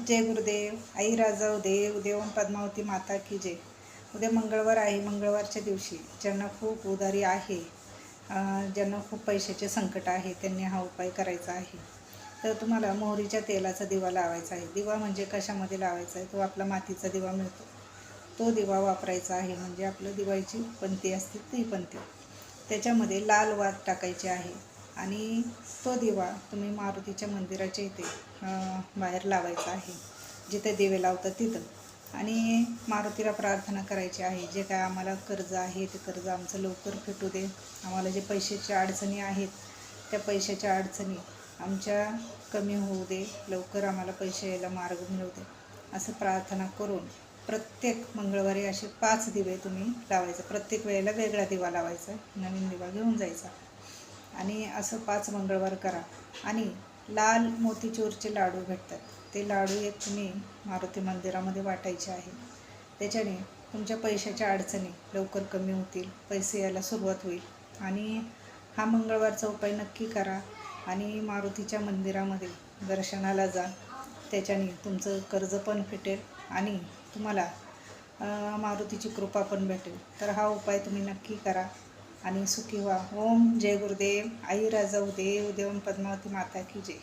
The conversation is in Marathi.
जय गुरुदेव. आई राजाओ देव देवम पद्मावती माता की जय. उद्या मंगळवार आहे. मंगळवारच्या दिवशी ज्यांना खूप उदारी आहे, ज्यांना खूप पैशाचे संकट आहे, त्यांनी हा उपाय करायचा आहे. तर तुम्हाला मोहरीच्या तेलाचा दिवा लावायचा आहे. दिवा म्हणजे कशामध्ये लावायचा आहे? तो आपला मातीचा दिवा मिळतो, तो दिवा वापरायचा आहे. म्हणजे आपलं दिवाळीची पंती असते ती पंती, त्याच्यामध्ये लाल वात टाकायची आहे आणि तो दिवा तुम्ही मारुतीच्या मंदिराच्या इथे बाहेर लावायचा आहे, जिथे दिवे लावतात तिथं. आणि मारुतीला प्रार्थना करायची आहे, जे काय आम्हाला कर्ज आहे ते कर्ज आमचं लवकर फिटू दे. आम्हाला जे पैशाच्या अडचणी आहेत त्या पैशाच्या अडचणी आमच्या कमी होऊ दे. लवकर आम्हाला पैसे यायला मार्ग मिळू दे, असं प्रार्थना करून प्रत्येक मंगळवारी असे 5 दिवे तुम्ही लावायचे. प्रत्येक वेळेला वेगळा दिवा लावायचा, नवीन दिवा घेऊन जायचा. आणि असं 5 मंगळवार करा. आणि लाल मोतीचूरचे लाडू भेटतात, ते लाडू एक तुम्ही मारुती मंदिरामध्ये वाटायचे आहे. त्याच्याने तुमच्या पैशाच्या अडचणी लवकर कमी होतील, पैसे यायला सुरुवात होईल. आणि हा मंगळवारचा उपाय नक्की करा आणि मारुतीच्या मंदिरामध्ये दर्शनाला जा. त्याच्याने तुमचं कर्ज पण फिटेल आणि तुम्हाला मारुतीची कृपा पण भेटेल. तर हा उपाय तुम्ही नक्की करा आणि सुखी व्हा. ओम जय गुरुदेव. आई राजाओ देव देवम पद्मावती माता की जय.